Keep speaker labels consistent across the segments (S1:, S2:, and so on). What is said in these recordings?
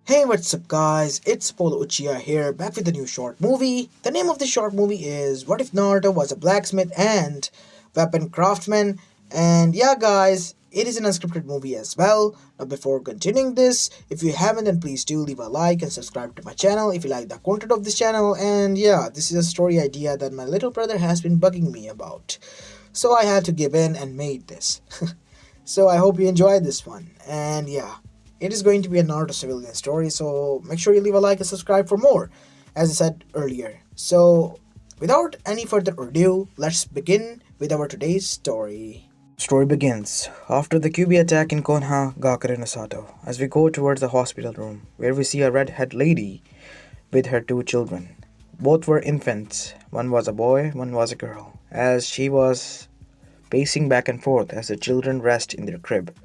S1: Hey, what's up, guys? It's Polo Uchiha here, back with a new short movie. The name of the short movie is What If Naruto Was a Blacksmith and Weapon Craftsman? And yeah, guys, it is an unscripted movie as well. Now, before continuing this, if you haven't, then please do leave a like and subscribe to my channel if you like the content of this channel. And yeah, this is a story idea that my little brother has been bugging me about. So I had to give in and made this. So I hope you enjoyed this one. And yeah, it is going to be a Naruto civilian story, so make sure you leave a like and subscribe for more, as I said earlier. So, without any further ado, let's begin with our today's story. Story begins after the QB attack in Konoha, Gakure no Sato, as we go towards the hospital room, where we see a red-haired lady with her two children. Both were infants. One was a boy, one was a girl, as she was pacing back and forth as the children rest in their crib.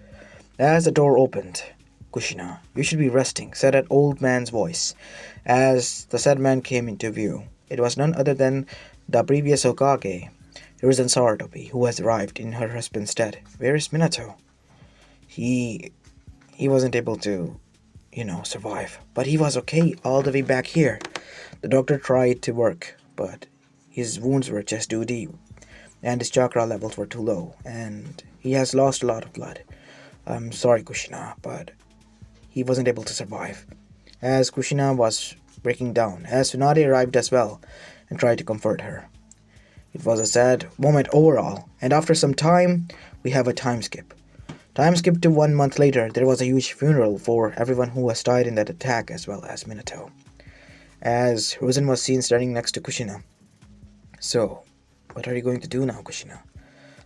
S1: As the door opened, Kushina, you should be resting, said an old man's voice, as the said man came into view. It was none other than the previous Hokage, Hiruzen Sarutobi, who has arrived in her husband's stead. Where is Minato? He wasn't able to, survive, but he was okay all the way back here. The doctor tried to work, but his wounds were just too deep, and his chakra levels were too low, and he has lost a lot of blood. I'm sorry, Kushina, but he wasn't able to survive. As Kushina was breaking down, as Tsunade arrived as well and tried to comfort her. It was a sad moment overall, and after some time, we have a time skip. Time skip to 1 month later, there was a huge funeral for everyone who has died in that attack as well as Minato. As Hiruzen was seen standing next to Kushina. So, what are you going to do now, Kushina?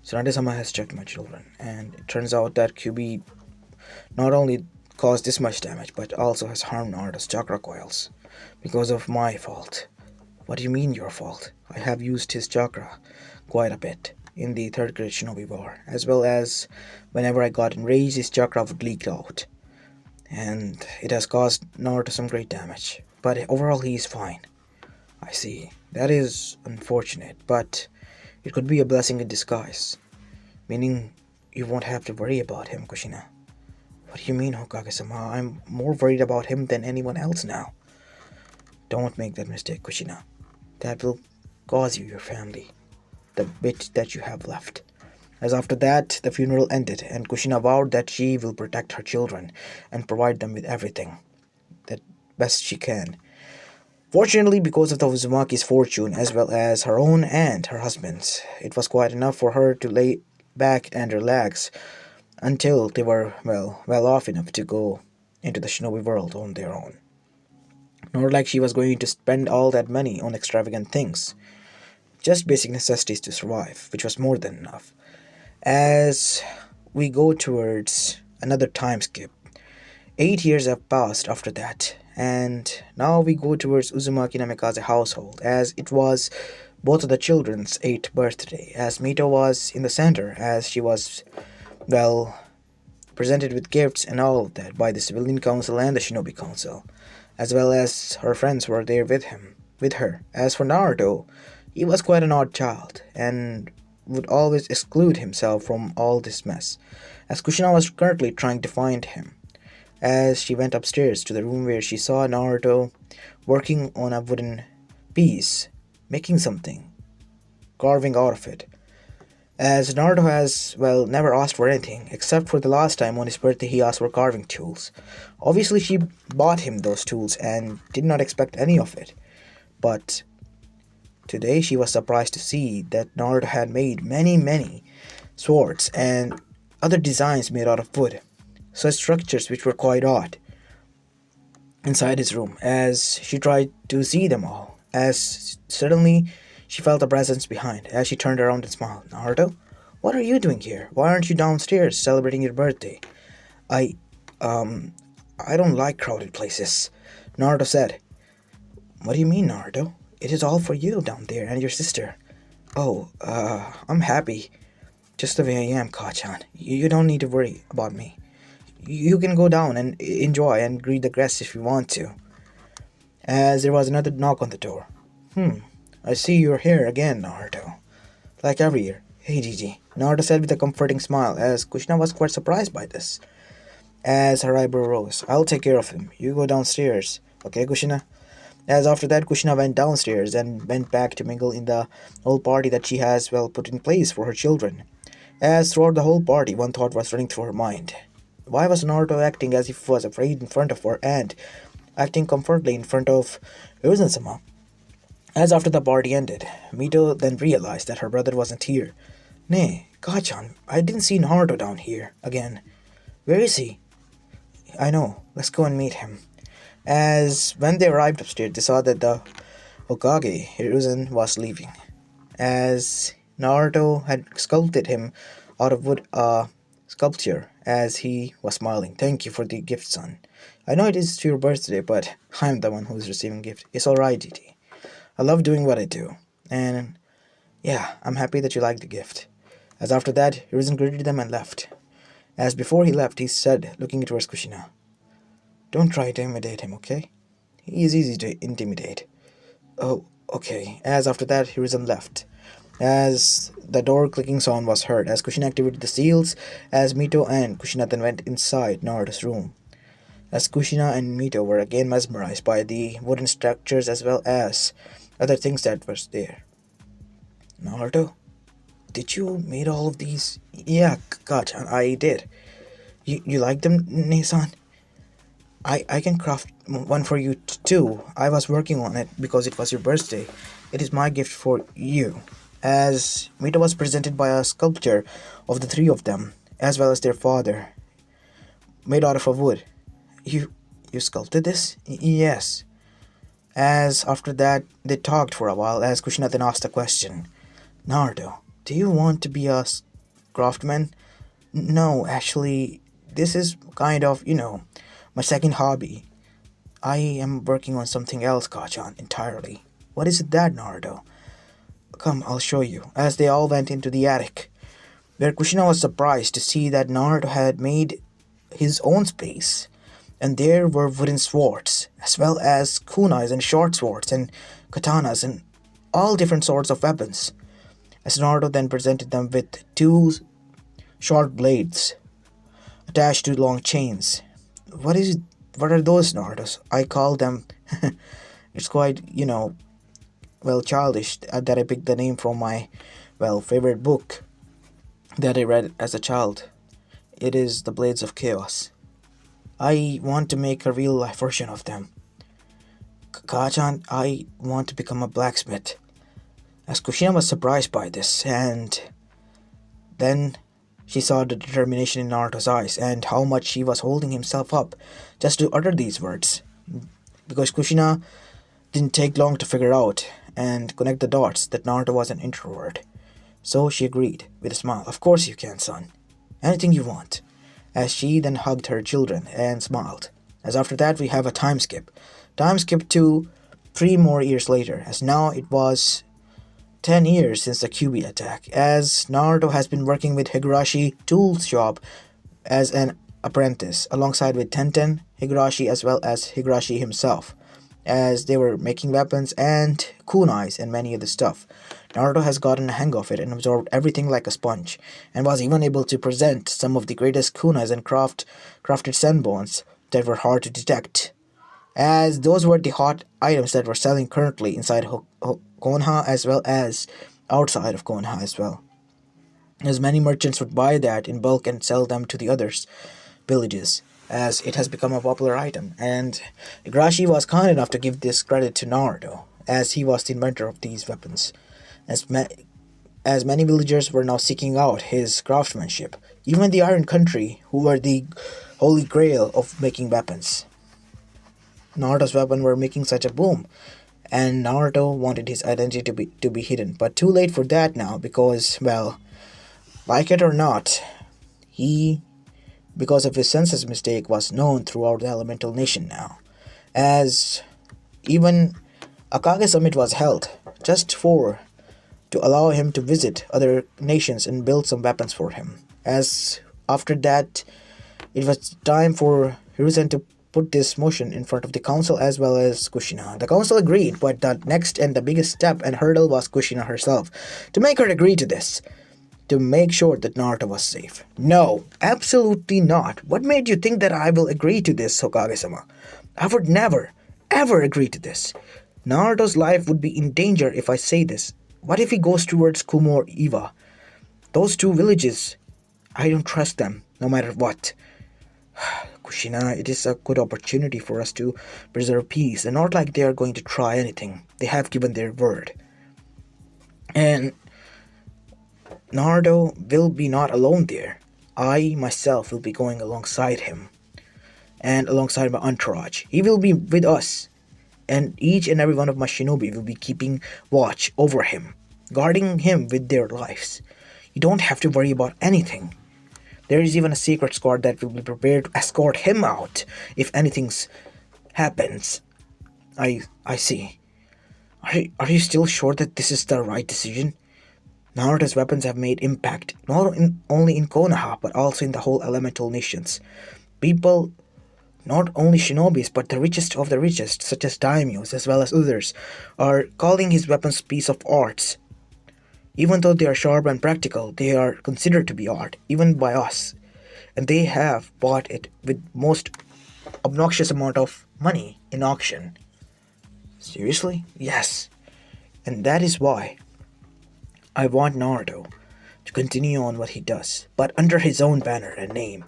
S1: Tsunade-sama has checked my children, and it turns out that QB not only caused this much damage, but also has harmed Naruto's chakra coils. Because of my fault. What do you mean your fault? I have used his chakra quite a bit in the 3rd grade shinobi war, as well as whenever I got enraged, his chakra would leak out. And it has caused Naruto some great damage. But overall he is fine. I see. That is unfortunate, but it could be a blessing in disguise. Meaning you won't have to worry about him, Kushina. What do you mean, Hokage-sama? I'm more worried about him than anyone else now. Don't make that mistake, Kushina. That will cause you your family, the bit that you have left. As after that, the funeral ended, and Kushina vowed that she will protect her children and provide them with everything that best she can. Fortunately, because of the Uzumaki's fortune, as well as her own and her husband's, it was quite enough for her to lay back and relax until they were, well off enough to go into the shinobi world on their own. Not like she was going to spend all that money on extravagant things. Just basic necessities to survive, which was more than enough. As we go towards another time skip, 8 years have passed after that, and now we go towards Uzumaki Namikaze household, as it was both of the children's 8th birthday, as Mito was in the center, as she was, presented with gifts and all of that by the Civilian Council and the Shinobi Council, as well as her friends were there with her. As for Naruto, he was quite an odd child, and would always exclude himself from all this mess, as Kushina was currently trying to find him. As she went upstairs to the room where she saw Naruto working on a wooden piece, making something, carving out of it. As Naruto has, never asked for anything, except for the last time on his birthday he asked for carving tools. Obviously she bought him those tools and did not expect any of it. But today she was surprised to see that Naruto had made many swords and other designs made out of wood. Such structures which were quite odd inside his room, as she tried to see them all, as suddenly she felt a presence behind, as she turned around and smiled. Naruto, what are you doing here? Why aren't you downstairs celebrating your birthday? I don't like crowded places, Naruto said. What do you mean, Naruto? It is all for you down there and your sister. Oh, I'm happy. Just the way I am, Kachan. You don't need to worry about me. You can go down and enjoy and greet the guests if you want to. As there was another knock on the door. I see you're here again, Naruto. Like every year. Hey, Gigi, Naruto said with a comforting smile, as Kushina was quite surprised by this. as her eyebrow rose. I'll take care of him. You go downstairs. Okay, Kushina? As after that, Kushina went downstairs and went back to mingle in the whole party that she has well put in place for her children. As throughout the whole party, one thought was running through her mind. Why was Naruto acting as if he was afraid in front of her and acting comfortably in front of Hiruzen-sama? As after the party ended, Mito then realized that her brother wasn't here. Nay, Kachan, I didn't see Naruto down here again. Where is he? I know, let's go and meet him. As when they arrived upstairs, they saw that the Hokage, Hiruzen, was leaving. As Naruto had sculpted him out of wood sculpture as he was smiling. Thank you for the gift, son. I know it is your birthday, but I'm the one who's receiving gift. It's alright, GT. I love doing what I do. And yeah, I'm happy that you like the gift. As after that, Hiruzen greeted them and left. As before he left, he said, looking towards Kushina, don't try to intimidate him, okay? He is easy to intimidate. Oh, okay. As after that, Hiruzen left. As the door clicking sound was heard, as Kushina activated the seals, as Mito and Kushina then went inside Naruto's room. As Kushina and Mito were again mesmerized by the wooden structures as well as other things that was there. Naruto, did you made all of these? Yeah, gotcha, I did. You like them, Nisan? I can craft one for you too. I was working on it because it was your birthday. It is my gift for you. As Mito was presented by a sculpture of the three of them, as well as their father, made out of a wood. You sculpted this? Yes. As after that, they talked for a while as Kushina then asked a question. Naruto, do you want to be a craftsman? No, actually, this is kind of, my second hobby. I am working on something else, Kachan, entirely. What is it that, Naruto? Come, I'll show you. As they all went into the attic, where Kushina was surprised to see that Naruto had made his own space. And there were wooden swords, as well as kunais and short swords and katanas and all different sorts of weapons. As Naruto then presented them with two short blades attached to long chains. What are those, Naruto? I call them. It's quite, childish that I picked the name from my, favorite book that I read as a child. It is The Blades of Chaos. I want to make a real life version of them. Kachan, I want to become a blacksmith. As Kushina was surprised by this, and then she saw the determination in Naruto's eyes and how much he was holding himself up just to utter these words. Because Kushina didn't take long to figure out and connect the dots that Naruto was an introvert. So she agreed with a smile. Of course you can, son. Anything you want. As she then hugged her children and smiled. As after that we have a time skip. Time skip to 3 more years later, as now it was 10 years since the Kyuubi attack, as Naruto has been working with Higurashi Tool's shop as an apprentice, alongside with Tenten, Higurashi as well as Higurashi himself, as they were making weapons and kunais and many other stuff. Naruto has gotten a hang of it and absorbed everything like a sponge, and was even able to present some of the greatest kunais and crafted senbons that were hard to detect, as those were the hot items that were selling currently inside Konoha as well as outside of Konoha as well, as many merchants would buy that in bulk and sell them to the others villages, as it has become a popular item. And Higurashi was kind enough to give this credit to Naruto, as he was the inventor of these weapons, as many villagers were now seeking out his craftsmanship, even the Iron Country, who were the holy grail of making weapons. Naruto's weapons were making such a boom, and Naruto wanted his identity to be hidden, but too late for that now, because, like it or not, he, because of his census mistake, was known throughout the Elemental Nation now, as even a Kage Summit was held, just to allow him to visit other nations and build some weapons for him, as after that, it was time for Hiruzen to put this motion in front of the council as well as Kushina. The council agreed, but the next and the biggest step and hurdle was Kushina herself, to make her agree to this. to make sure that Naruto was safe. No, absolutely not. What made you think that I will agree to this, Hokage-sama? I would never, ever agree to this. Naruto's life would be in danger if I say this. What if he goes towards Kumo or Iwa? Those two villages, I don't trust them, no matter what. Kushina, it is a good opportunity for us to preserve peace, and not like they are going to try anything. They have given their word. And Naruto will be not alone there. I myself will be going alongside him and alongside my entourage. He will be with us, and each and every one of my shinobi will be keeping watch over him, guarding him with their lives. You don't have to worry about anything. There is even a secret squad that will be prepared to escort him out if anything happens. I see. Are you still sure that this is the right decision? Naruto's weapons have made impact only in Konoha but also in the whole elemental nations. People, not only shinobis but the richest of the richest, such as daimyos as well as others, are calling his weapons piece of arts. Even though they are sharp and practical, they are considered to be art, even by us. And they have bought it with most obnoxious amount of money in auction. Seriously? Yes. And that is why I want Naruto to continue on what he does, but under his own banner and name.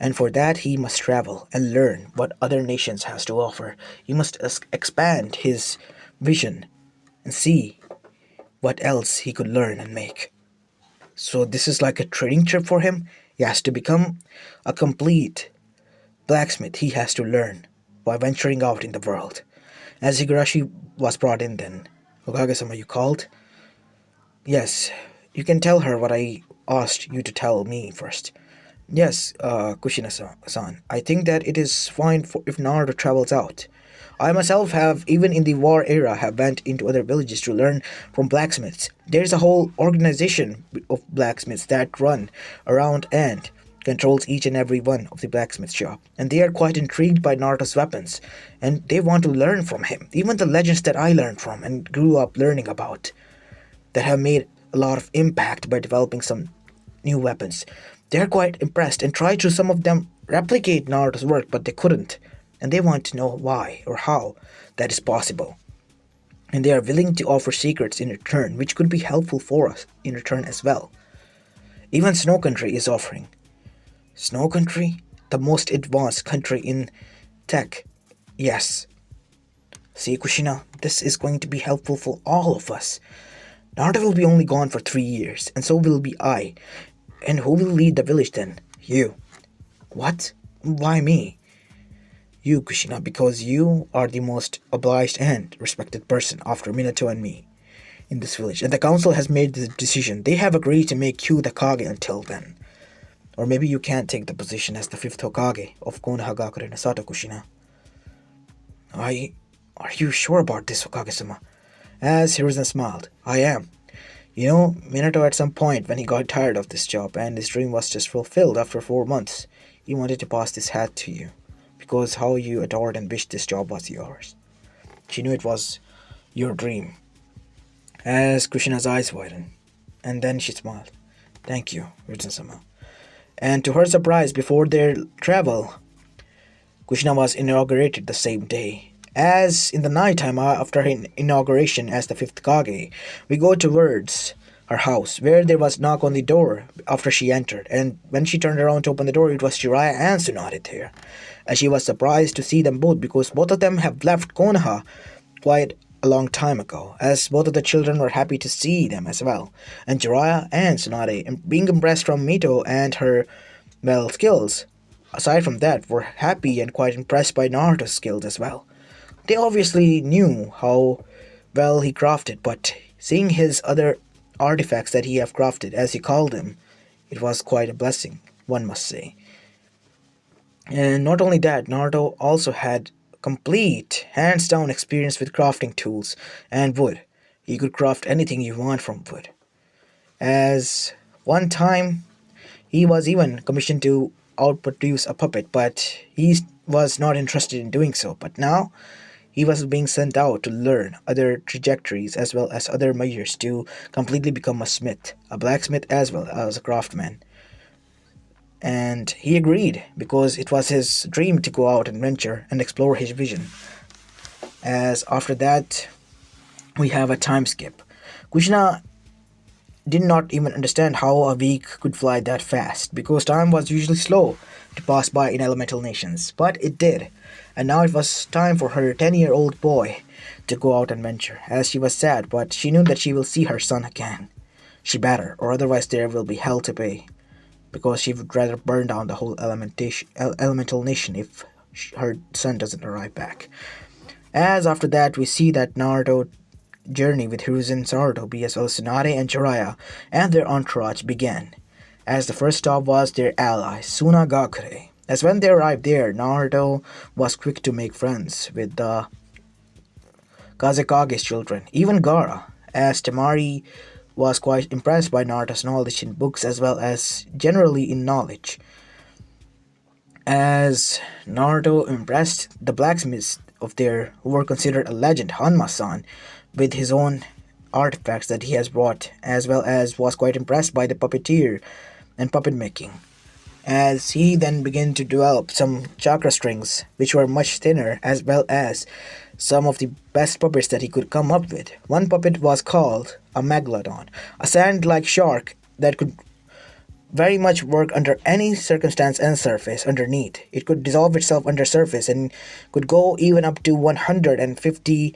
S1: And for that he must travel and learn what other nations has to offer. He must expand his vision and see what else he could learn and make. So this is like a training trip for him. He has to become a complete blacksmith. He has to learn by venturing out in the world. As Higurashi was brought in then. Hokage-sama, you called? Yes, you can tell her what I asked you to tell me first. Yes, Kushina-san, I think that it is fine if Naruto travels out. I myself have, even in the war era, have went into other villages to learn from blacksmiths. There is a whole organization of blacksmiths that run around and controls each and every one of the blacksmith shop. And they are quite intrigued by Naruto's weapons. And they want to learn from him. Even the legends that I learned from and grew up learning about, that have made a lot of impact by developing some new weapons. They are quite impressed and tried to some of them replicate Naruto's work, but they couldn't. And they want to know why or how that is possible. And they are willing to offer secrets in return, which could be helpful for us in return as well. Even Snow Country is offering. Snow Country? The most advanced country in tech. Yes. See, Kushina, this is going to be helpful for all of us. Naruto will be only gone for 3 years, and so will be I. And who will lead the village then? You. What? Why me? You, Kushina, because you are the most obliged and respected person after Minato and me in this village. And the council has made the decision. They have agreed to make you the Kage until then. Or maybe you can't take the position as the 5th Hokage of Konohagakure no Sato, Kushina. Are you sure about this, Hokage-sama? As Hiruzen smiled, I am. You know, Minato at some point when he got tired of this job and his dream was just fulfilled after 4 months, he wanted to pass this hat to you. Because how you adored and wished this job was yours. She knew it was your dream. As Kushina's eyes widened, and then she smiled. Thank you, Hiruzen-sama. And to her surprise, before their travel, Kushina was inaugurated the same day. As in the nighttime after her inauguration as the 5th Kage, we go towards her house, where there was a knock on the door after she entered, and when she turned around to open the door, it was Jiraiya and Tsunade there. And she was surprised to see them both, because both of them have left Konoha quite a long time ago, as both of the children were happy to see them as well. And Jiraiya and Tsunade, being impressed from Mito and her, well, skills, aside from that, were happy and quite impressed by Naruto's skills as well. They obviously knew how well he crafted, but seeing his other artifacts that he have crafted, as he called them, it was quite a blessing, one must say. And not only that, Naruto also had complete, hands-down experience with crafting tools and wood. He could craft anything you want from wood. As one time, he was even commissioned to outproduce a puppet, but he was not interested in doing so. But now, he was being sent out to learn other trajectories as well as other measures to completely become a smith, a blacksmith as well as a craftsman. And he agreed because it was his dream to go out and venture and explore his vision. As after that, we have a time skip. Kushina did not even understand how a week could fly that fast because time was usually slow to pass by in elemental nations, but it did. And now it was time for her 10-year-old boy to go out and venture, as she was sad, but she knew that she will see her son again. She better, or otherwise there will be hell to pay, because she would rather burn down the whole elemental nation if her son doesn't arrive back. As after that, we see that Naruto journey with Hiruzen Sarutobi as well as Tsunade and Jiraiya and their entourage began, as the first stop was their ally, Sunagakure. As when they arrived there, Naruto was quick to make friends with the Kazekage's children, even Gaara, as Temari was quite impressed by Naruto's knowledge in books as well as generally in knowledge. As Naruto impressed the blacksmiths of there who were considered a legend, Hanma-san, with his own artifacts that he has brought, as well as was quite impressed by the puppeteer and puppet making. As he then began to develop some chakra strings, which were much thinner, as well as some of the best puppets that he could come up with. One puppet was called a megalodon, a sand-like shark that could very much work under any circumstance and surface underneath. It could dissolve itself under surface and could go even up to 150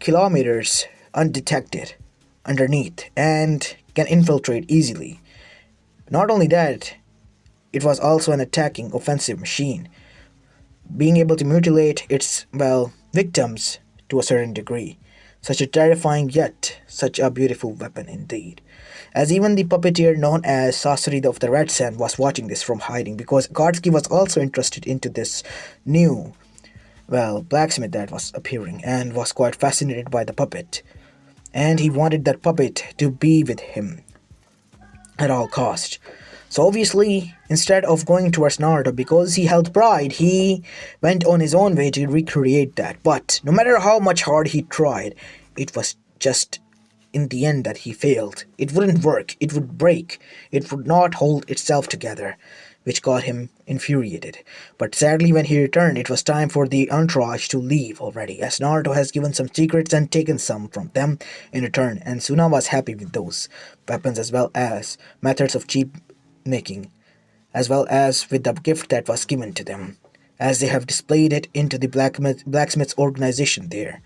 S1: kilometers undetected underneath and can infiltrate easily. Not only that, it was also an attacking offensive machine, being able to mutilate its, victims to a certain degree. Such a terrifying yet such a beautiful weapon indeed. As even the puppeteer known as Sasori of the Red Sand was watching this from hiding because Katsuki was also interested into this new, blacksmith that was appearing and was quite fascinated by the puppet. And he wanted that puppet to be with him at all cost. So obviously, instead of going towards Naruto because he held pride, he went on his own way to recreate that. But no matter how much hard he tried, it was just in the end that he failed. It wouldn't work, it would break, it would not hold itself together, which got him infuriated. But sadly, when he returned, it was time for the entourage to leave already, as Naruto has given some secrets and taken some from them in return, and Suna was happy with those weapons as well as methods of cheap making, as well as with the gift that was given to them, as they have displayed it into the blacksmith's organization there,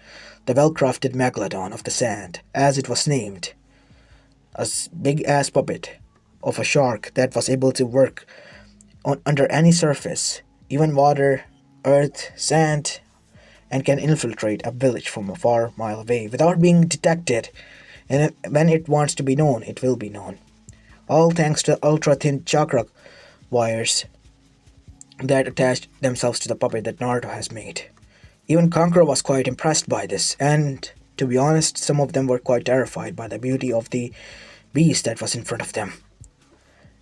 S1: the well-crafted Megalodon of the Sand, as it was named, a big-ass puppet of a shark that was able to work under any surface, even water, earth, sand, and can infiltrate a village from a far mile away without being detected, and when it wants to be known, it will be known. All thanks to ultra-thin chakra wires that attached themselves to the puppet that Naruto has made. Even Kankura was quite impressed by this, and to be honest, some of them were quite terrified by the beauty of the beast that was in front of them.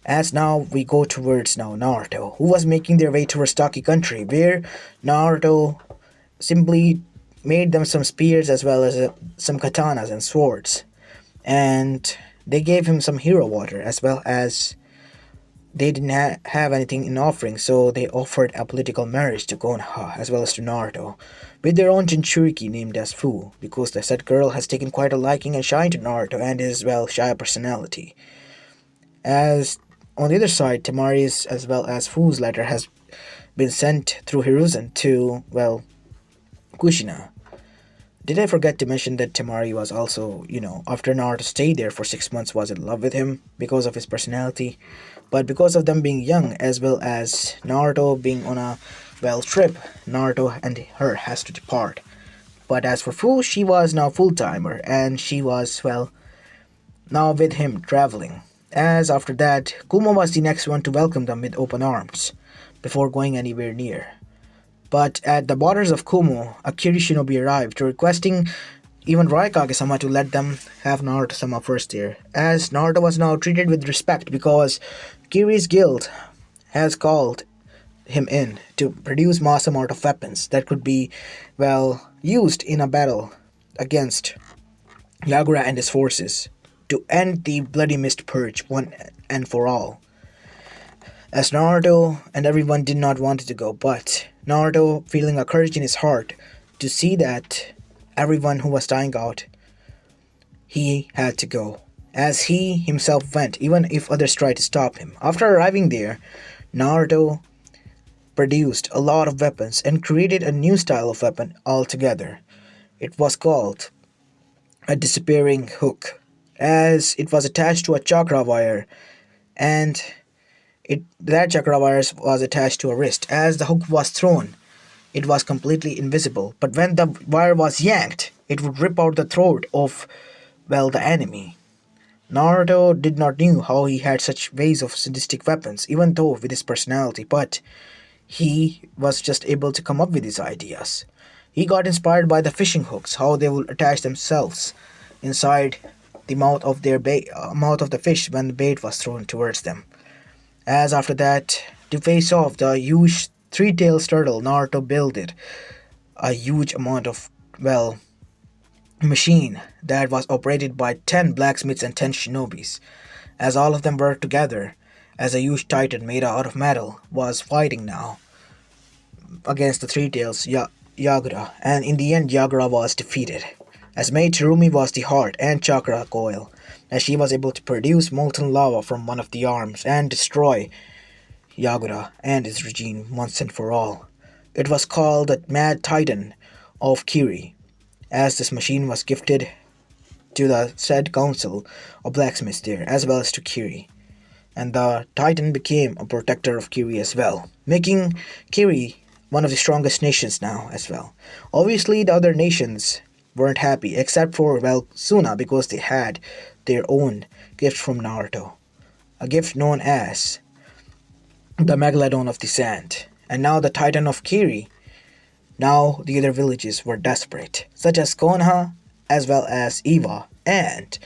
S1: As now we go towards Naruto, who was making their way towards Taki country, where Naruto simply made them some spears as well as some katanas and swords, and they gave him some hero water as well as they didn't have anything in offering, so they offered a political marriage to Konoha as well as to Naruto, with their own Jinchuriki named as Fu, because the said girl has taken quite a liking and shine to Naruto and his, shy personality. As on the other side, Temari's as well as Fu's letter has been sent through Hiruzen to, Kushina. Did I forget to mention that Temari was also, after Naruto stayed there for 6 months, was in love with him because of his personality, but because of them being young as well as Naruto being on a, trip, Naruto and her has to depart. But as for Fu, she was now full-timer and she was, now with him traveling. As after that, Kumo was the next one to welcome them with open arms before going anywhere near. But at the borders of Kumo, a Kiri shinobi arrived, requesting even Raikage-sama to let them have Naruto-sama first there, as Naruto was now treated with respect because Kiri's guild has called him in to produce mass amount of weapons that could be, well, used in a battle against Yagura and his forces to end the Bloody Mist Purge one and for all. As Naruto and everyone did not want it to go, but Naruto, feeling a courage in his heart to see that everyone who was dying out, he had to go. As he himself went, even if others tried to stop him. After arriving there, Naruto produced a lot of weapons and created a new style of weapon altogether. It was called a disappearing hook, as it was attached to a chakra wire, and that chakra wire was attached to a wrist. As the hook was thrown, it was completely invisible, but when the wire was yanked, it would rip out the throat of, well, the enemy. Naruto did not knew how he had such ways of sadistic weapons, even though with his personality, but he was just able to come up with these ideas. He got inspired by the fishing hooks, how they would attach themselves inside the mouth of their mouth of the fish when the bait was thrown towards them. As after that, to face off the huge three-tailed turtle, Naruto built a huge amount of, well, machine that was operated by 10 blacksmiths and 10 shinobis, as all of them worked together as a huge titan made out of metal was fighting now against the three tails Yagura, and in the end Yagura was defeated, as Maid Terumi was the heart and chakra coil, as she was able to produce molten lava from one of the arms and destroy Yagura and his regime once and for all. It was called the Mad Titan of Kiri, as this machine was gifted to the said council of blacksmiths there, as well as to Kiri. And the Titan became a protector of Kiri as well, making Kiri one of the strongest nations now as well. Obviously, the other nations weren't happy, except for, well, Suna, because they had their own gift from Naruto. A gift known as the Megalodon of the Sand. And now the Titan of Kiri. Now the other villages were desperate, such as Konoha, as well as Iwa, and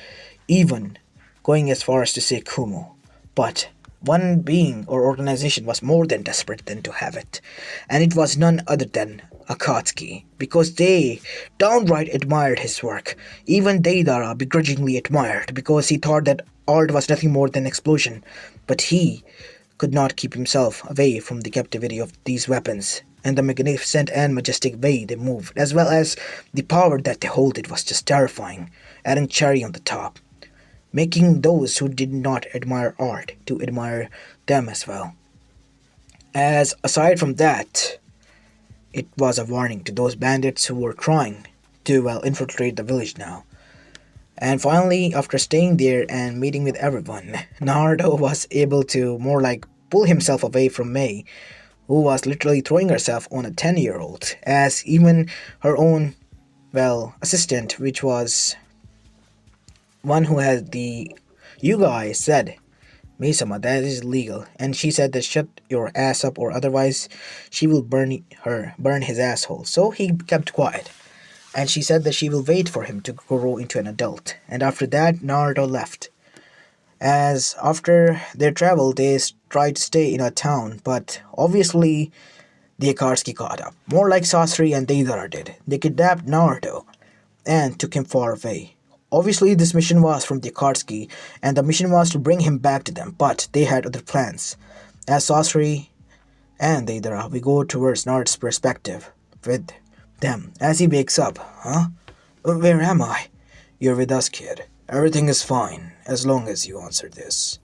S1: even going as far as to say Kumo. But one being or organization was more than desperate than to have it, and it was none other than Akatsuki, because they downright admired his work. Even Deidara begrudgingly admired, because he thought that art was nothing more than explosion, but he could not keep himself away from the captivity of these weapons, and the magnificent and majestic way they moved, as well as the power that they hold. It was just terrifying, adding cherry on the top, making those who did not admire art to admire them as well. As aside from that, it was a warning to those bandits who were trying to, well, infiltrate the village now. And finally, after staying there and meeting with everyone, Naruto was able to more like pull himself away from Mei, who was literally throwing herself on a 10-year-old, as even her own, well, assistant, which was one who had the Yuga eye, said, Meisama, that is illegal. And she said that shut your ass up or otherwise she will burn his asshole. So he kept quiet. And she said that she will wait for him to grow into an adult. And after that, Naruto left. As after their travel, they tried to stay in a town, but obviously the Akatsuki caught up. More like Sasori and Deidara did. They kidnapped Naruto and took him far away. Obviously, this mission was from the Akatsuki, and the mission was to bring him back to them, but they had other plans. As Sasori and Deidara, we go towards Naruto's perspective with them. As he wakes up, huh? Where am I? You're with us, kid. Everything is fine, as long as you answer this.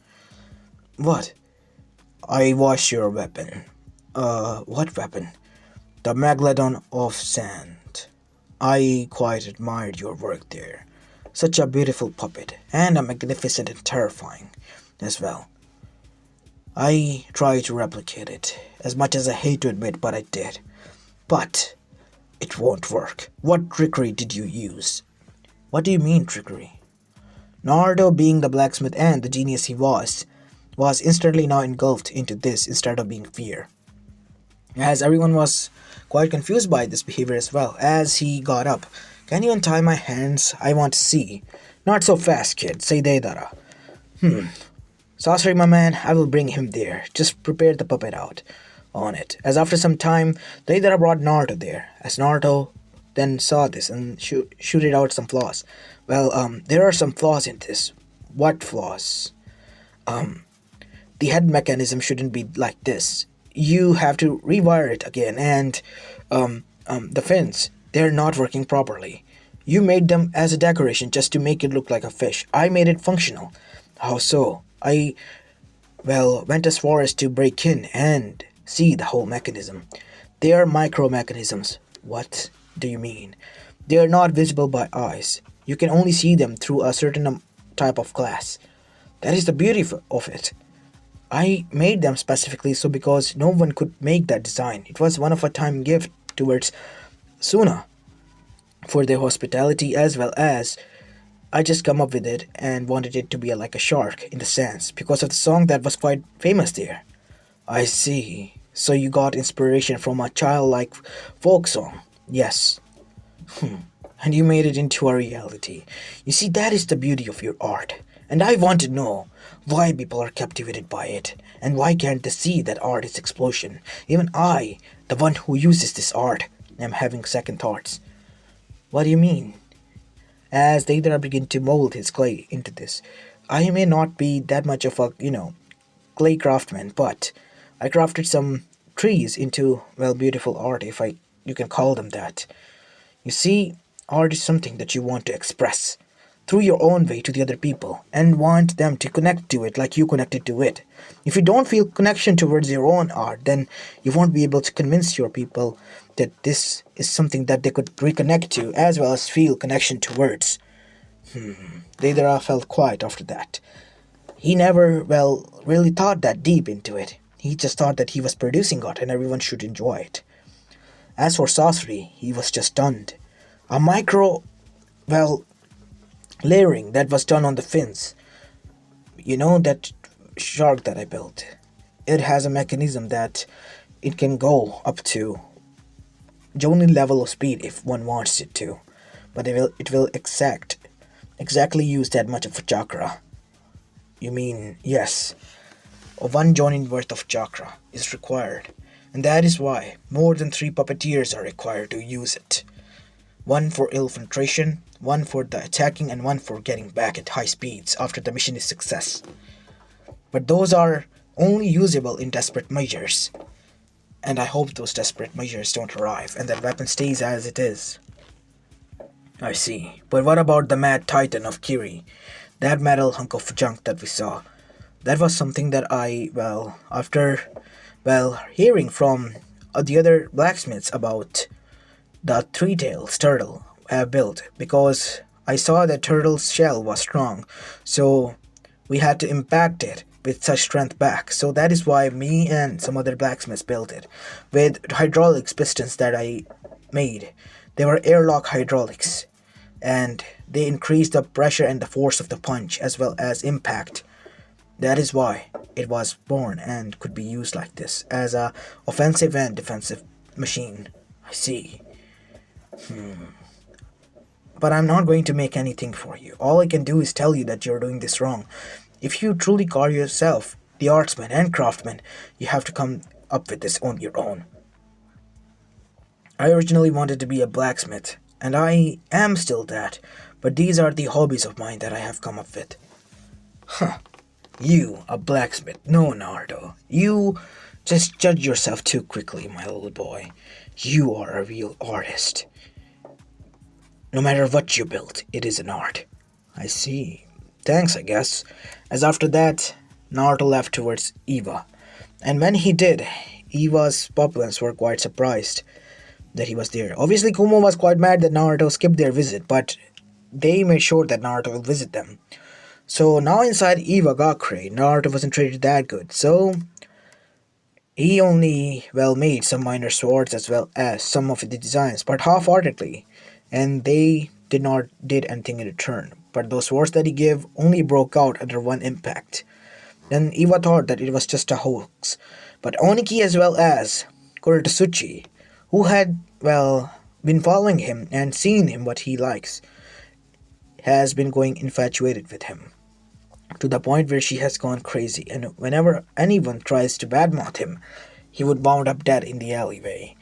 S1: What? I wash your weapon. What weapon? The Megalodon of Sand. I quite admired your work there. Such a beautiful puppet, and a magnificent and terrifying as well. I tried to replicate it, as much as I hate to admit, but I did. But it won't work. What trickery did you use? What do you mean, trickery? Naruto, being the blacksmith and the genius he was instantly now engulfed into this instead of being fear. As everyone was quite confused by this behavior as well, as he got up. Can you untie my hands? I want to see. Not so fast, kid, say Deidara. Sasori, my man, I will bring him there. Just prepare the puppet out. on it. As after some time, they then brought Naruto there. As Naruto then saw this and shooted out some flaws. Well, there are some flaws in this. What flaws? The head mechanism shouldn't be like this. You have to rewire it again, and the fins, they're not working properly. You made them as a decoration just to make it look like a fish. I made it functional. How so? I, well, went as far as to break in and see the whole mechanism. They are micro mechanisms. What do you mean? They are not visible by eyes. You can only see them through a certain type of glass. That is the beauty of it. I made them specifically so because no one could make that design. It was one of a time gift towards Suna for their hospitality, as well as I just come up with it and wanted it to be like a shark in the sands because of the song that was quite famous there. I see. So you got inspiration from a childlike folk song. Yes. And you made it into a reality. You see, that is the beauty of your art. And I want to know why people are captivated by it, and why can't they see that art is explosion? Even I, the one who uses this art, am having second thoughts. What do you mean? As Deidara begin to mold his clay into this, I may not be that much of a, clay craftsman, but I crafted some trees into, well, beautiful art, if you can call them that. You see, art is something that you want to express through your own way to the other people and want them to connect to it like you connected to it. If you don't feel connection towards your own art, then you won't be able to convince your people that this is something that they could reconnect to as well as feel connection towards. Deidara felt quiet after that. He never, well, really thought that deep into it. He just thought that he was producing art and everyone should enjoy it. As for sorcery, he was just stunned. A micro, well, layering that was done on the fins. That shark that I built. It has a mechanism that it can go up to Jonin level of speed if one wants it to. But it will exactly use that much of a chakra. You mean, yes, one Jonin worth of chakra is required. And that is why more than 3 puppeteers are required to use it. One for infiltration, one for the attacking, and one for getting back at high speeds after the mission is success. But those are only usable in desperate measures. And I hope those desperate measures don't arrive and that weapon stays as it is. I see. But what about the mad titan of Kiri? That metal hunk of junk that we saw. That was something that after hearing from the other blacksmiths about the three-tailed turtle I have built, because I saw that turtle's shell was strong, so we had to impact it with such strength back. So that is why me and some other blacksmiths built it with hydraulics pistons that I made. They were airlock hydraulics, and they increased the pressure and the force of the punch as well as impact. That is why it was born and could be used like this as a offensive and defensive machine. I see. But I'm not going to make anything for you. All I can do is tell you that you're doing this wrong. If you truly call yourself the artsman and craftsman, you have to come up with this on your own. I originally wanted to be a blacksmith, and I am still that, but these are the hobbies of mine that I have come up with. You, a blacksmith? No, Naruto. You just judge yourself too quickly, my little boy. You are a real artist. No matter what you built, it is an art. I see. Thanks, I guess. As after that, Naruto left towards Eva. And when he did, Eva's populace were quite surprised that he was there. Obviously, Kumo was quite mad that Naruto skipped their visit, but they made sure that Naruto will visit them. So now inside Eva Gakure, Naruto wasn't treated that good, so he only, made some minor swords as well as some of the designs, but half-heartedly, and they did anything in return. But those swords that he gave only broke out under one impact. Then Eva thought that it was just a hoax, but Oniki as well as Kuretsuchi, who had, been following him and seen him what he likes, has been going infatuated with him, to the point where she has gone crazy, and whenever anyone tries to badmouth him, he would wound up dead in the alleyway.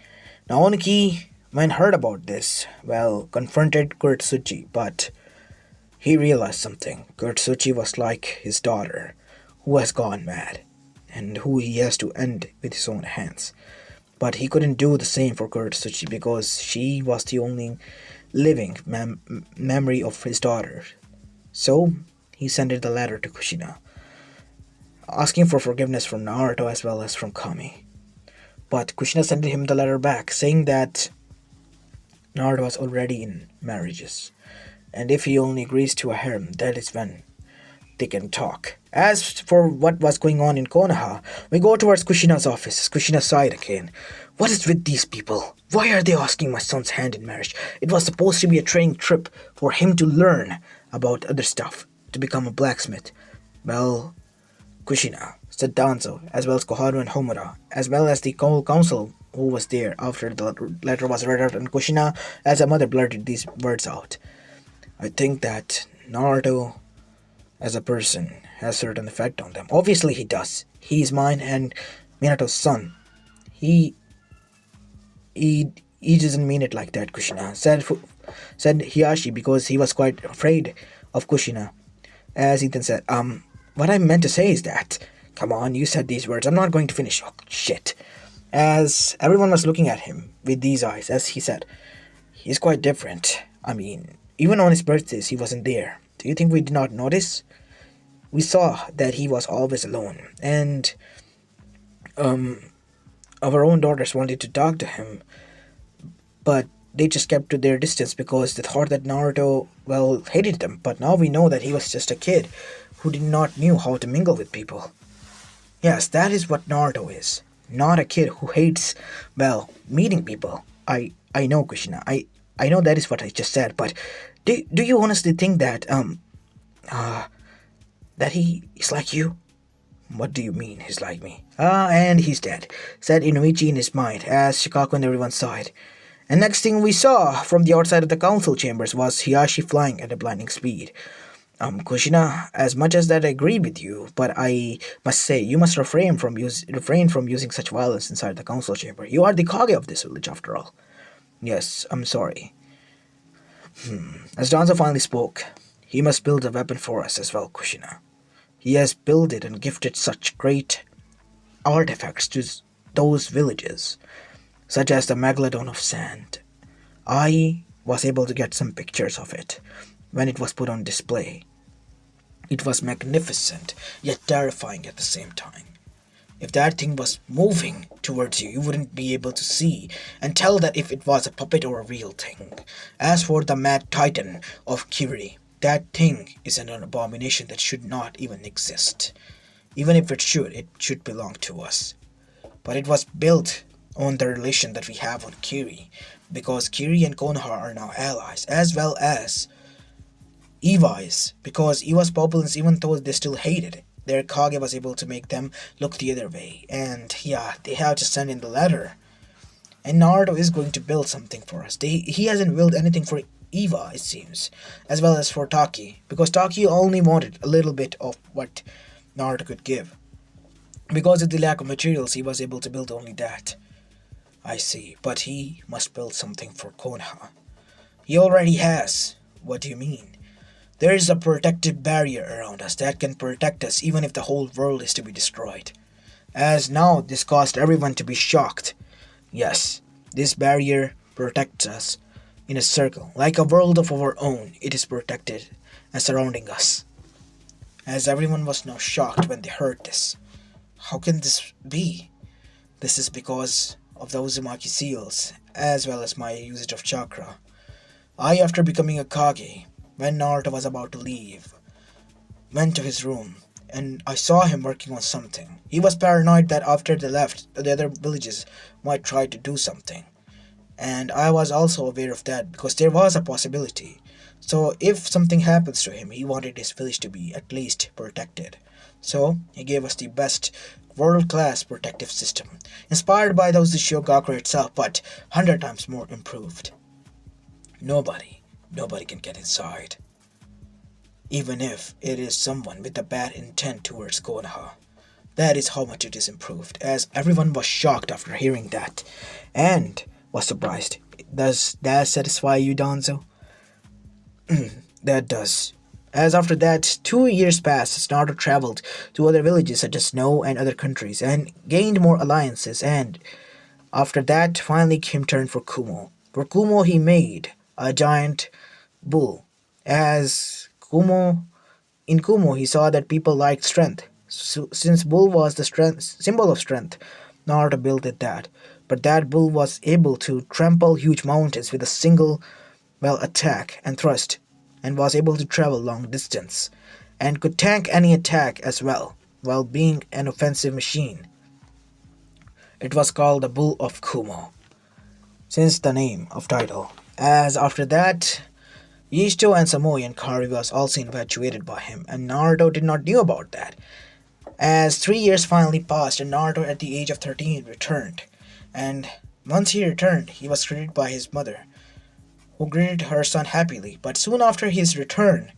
S1: Naoniki, when heard about this, well, confronted Kurtsuchi, but he realized something. Kurtsuchi was like his daughter, who has gone mad, and who he has to end with his own hands. But he couldn't do the same for Kurtsuchi because she was the only living memory of his daughter. So he sent the letter to Kushina, asking for forgiveness from Naruto as well as from Kami. But Kushina sent him the letter back, saying that Naruto was already in marriages, and if he only agrees to a harem, that is when they can talk. As for what was going on in Konoha, we go towards Kushina's office, Kushina's side again. What is with these people? Why are they asking my son's hand in marriage? It was supposed to be a training trip for him to learn about other stuff, to become a blacksmith. Well, Kushina, said Danzo, as well as Koharu and Homura, as well as the council who was there after the letter was read out, and Kushina, as a mother, blurted these words out. I think that Naruto, as a person, has certain effect on them. Obviously he does. He is mine and Minato's son. He he he doesn't mean it like that, Kushina, said Hiyashi because he was quite afraid of Kushina. As Ethan said, what I meant to say is that, come on, you said these words, I'm not going to finish. Oh, shit. As everyone was looking at him with these eyes, as he said, he's quite different. I mean, even on his birthdays, he wasn't there. Do you think we did not notice? We saw that he was always alone, and our own daughters wanted to talk to him, but they just kept to their distance because they thought that Naruto, well, hated them. But now we know that he was just a kid who did not knew how to mingle with people. Yes, that is what Naruto is. Not a kid who hates, well, meeting people. I know, Krishna. I know that is what I just said, but do you honestly think that that he is like you? What do you mean he's like me? And he's dead, said Inuichi in his mind, as Shikaku and everyone sighed. And next thing we saw from the outside of the council chambers was Hiyashi flying at a blinding speed. Kushina, as much as that I agree with you, but I must say you must refrain from using such violence inside the council chamber. You are the Kage of this village, after all. Yes, I'm sorry. As Danzo finally spoke, he must build a weapon for us as well, Kushina. He has built it and gifted such great artifacts to those villages, such as the Megalodon of Sand. I was able to get some pictures of it when it was put on display. It was magnificent, yet terrifying at the same time. If that thing was moving towards you, you wouldn't be able to see and tell that if it was a puppet or a real thing. As for the mad titan of Kiri, that thing is an abomination that should not even exist. Even if it should belong to us. But it was built on the relation that we have on Kiri, because Kiri and Konoha are now allies, as well as Eva is, because Eva's populace, even though they still hated it, their Kage was able to make them look the other way, and yeah, they have to send in the letter. And Naruto is going to build something for us. He hasn't built anything for Eva, it seems, as well as for Taki, because Taki only wanted a little bit of what Naruto could give. Because of the lack of materials, he was able to build only that. I see, but he must build something for Konoha. He already has. What do you mean? There is a protective barrier around us that can protect us even if the whole world is to be destroyed. As now, this caused everyone to be shocked. Yes, this barrier protects us in a circle. Like a world of our own, it is protected and surrounding us. As everyone was now shocked when they heard this. How can this be? This is because of the Uzumaki seals, as well as my usage of chakra. After becoming a Kage, when Naruto was about to leave, went to his room, and I saw him working on something. He was paranoid that after they left, the other villages might try to do something. And I was also aware of that, because there was a possibility. So if something happens to him, he wanted his village to be at least protected. So he gave us the best world-class protective system, inspired by the Uchiha itself, but 100 times more improved. Nobody can get inside. Even if it is someone with a bad intent towards Konoha. That is how much it is improved, as everyone was shocked after hearing that, and was surprised. Does that satisfy you, Donzo? That does. As after that, 2 years passed as Naruto traveled to other villages such as Snow and other countries, and gained more alliances, and after that, finally came turn for Kumo. For Kumo, he made a giant bull. As Kumo, in Kumo, he saw that people liked strength. So, since bull was the strength symbol of strength, Naruto built it that. But that bull was able to trample huge mountains with a single, well, attack and thrust, and was able to travel long distance, and could tank any attack as well, while being an offensive machine. It was called the Bull of Kumo, since the name of title. As after that, Yishito and Samui and Kari was also infatuated by him, and Naruto did not know about that. As 3 years finally passed, and Naruto at the age of 13 returned, and once he returned, he was greeted by his mother, who greeted her son happily. But soon after his return,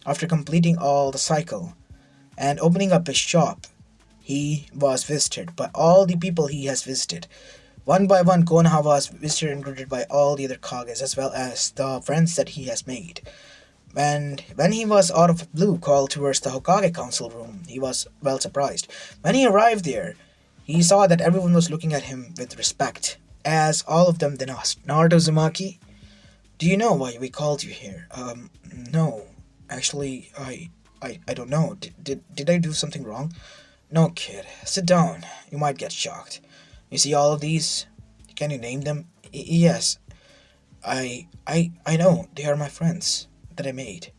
S1: after completing all the cycle and opening up his shop, he was visited by all the people he has visited. One by one, Konoha was visited and greeted by all the other Kages as well as the friends that he has made. And when he was out of blue called towards the Hokage council room, he was well surprised. When he arrived there, he saw that everyone was looking at him with respect, as all of them then asked, Naruto Uzumaki, do you know why we called you here? No. Actually, I don't know. Did I do something wrong? No, kid. Sit down. You might get shocked. You see all of these? Can you name them? Yes. I know. They are my friends that I made.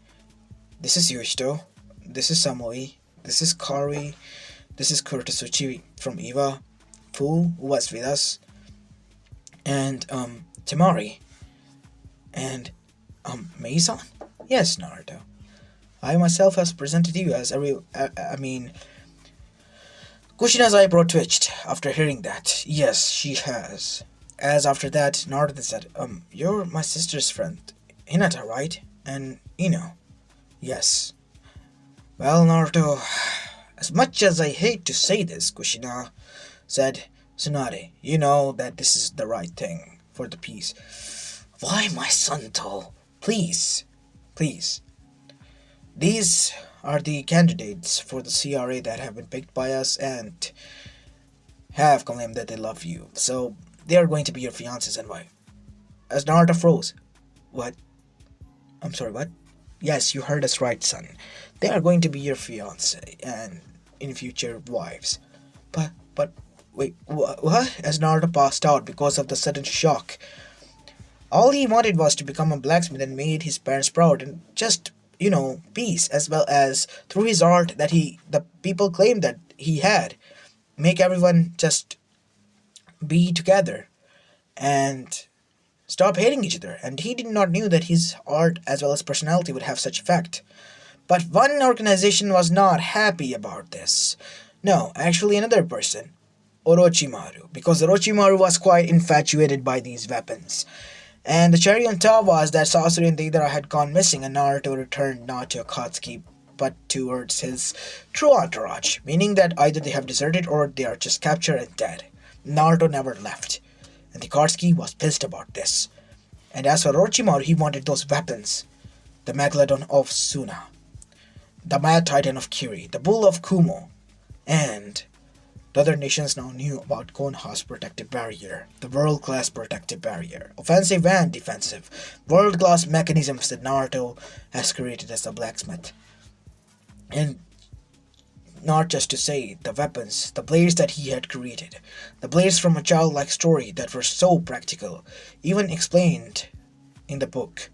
S1: This is Yoshito. This is Samui. This is Kari. This is Kurtasuchi from Iwa. Fu, who was with us. And, Temari. And, Mason? Yes, Naruto. I myself has presented you as Kushina's eyebrow twitched after hearing that. Yes, she has. As after that, Naruto said, you're my sister's friend, Hinata, right? And Ino. Yes. Well, Naruto, as much as I hate to say this, Kushina said, Tsunade, you know that this is the right thing for the peace. Why, my son Tol? Please. These are the candidates for the CRA that have been picked by us and have claimed that they love you. So they are going to be your fiancés and wife. As Naruto froze. What? I'm sorry, what? Yes, you heard us right, son. They are going to be your fiancé and in future wives. But wait, what? As Naruto passed out because of the sudden shock. All he wanted was to become a blacksmith and made his parents proud and just, peace, as well as through his art that the people claimed that he had, make everyone just be together and stop hating each other. And he did not knew that his art as well as personality would have such effect. But one organization was not happy about this. No, actually another person, Orochimaru, because Orochimaru was quite infatuated by these weapons. And the cherry on top was that Sasori and Deidara had gone missing and Naruto returned not to Akatsuki but towards his true entourage, meaning that either they have deserted or they are just captured and dead. Naruto never left, and the Akatsuki was pissed about this. And as for Orochimaru, he wanted those weapons, the Megalodon of Suna, the Mad Titan of Kiri, the Bull of Kumo, and the other nations now knew about Konoha's protective barrier, the world-class protective barrier, offensive and defensive, world-class mechanisms that Naruto has created as a blacksmith. And not just to say the weapons, the blades that he had created, the blades from a childlike story that were so practical, even explained in the book,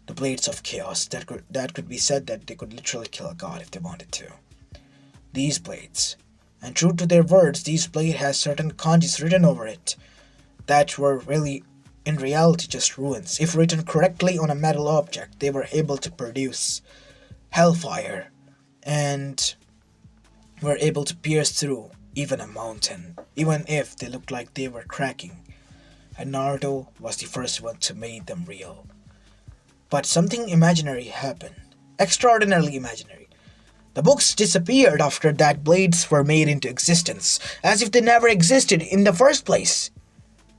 S1: the blades of chaos that could be said that they could literally kill a god if they wanted to. These blades. And true to their words, these blade has certain kanjis written over it that were really, in reality, just runes. If written correctly on a metal object, they were able to produce hellfire and were able to pierce through even a mountain, even if they looked like they were cracking. And Naruto was the first one to make them real. But something imaginary happened, extraordinarily imaginary. The books disappeared after that blades were made into existence, as if they never existed in the first place.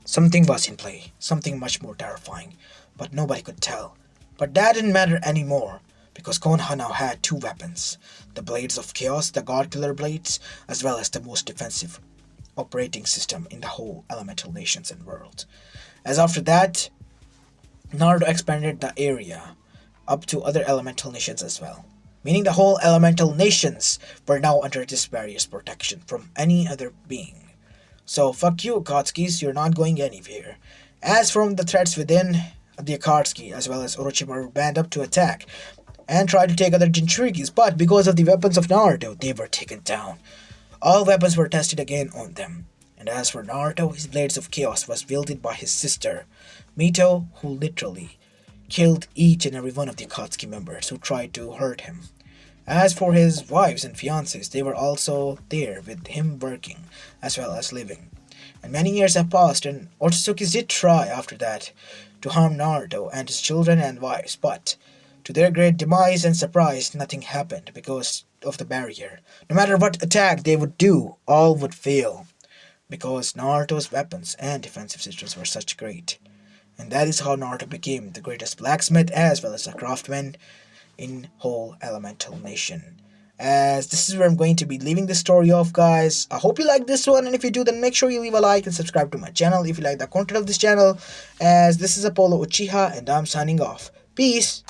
S1: Something was in play, something much more terrifying, but nobody could tell. But that didn't matter anymore, because Konoha now had two weapons, the Blades of Chaos, the God Killer Blades, as well as the most defensive operating system in the whole elemental nations and world. As after that, Naruto expanded the area up to other elemental nations as well, meaning the whole elemental nations were now under this barrier's protection from any other being. So fuck you, Akatsuki's, you're not going anywhere. As from the threats within, the Akatsuki as well as Orochimaru band up to attack and try to take other Jinchurikis, but because of the weapons of Naruto, they were taken down. All weapons were tested again on them. And as for Naruto, his Blades of Chaos was wielded by his sister, Mito, who literally killed each and every one of the Akatsuki members who tried to hurt him. As for his wives and fiancés, they were also there with him working as well as living. And many years have passed, and Otsutsuki's did try after that to harm Naruto and his children and wives, but to their great demise and surprise, nothing happened because of the barrier. No matter what attack they would do, all would fail, because Naruto's weapons and defensive systems were such great. And that is how Naruto became the greatest blacksmith as well as a craftsman in whole elemental nation. As this is where I'm going to be leaving the story off, guys. I hope you like this one, and if you do, then make sure you leave a like and subscribe to my channel if you like the content of this channel. As this is Apollo Uchiha, and I'm signing off. Peace.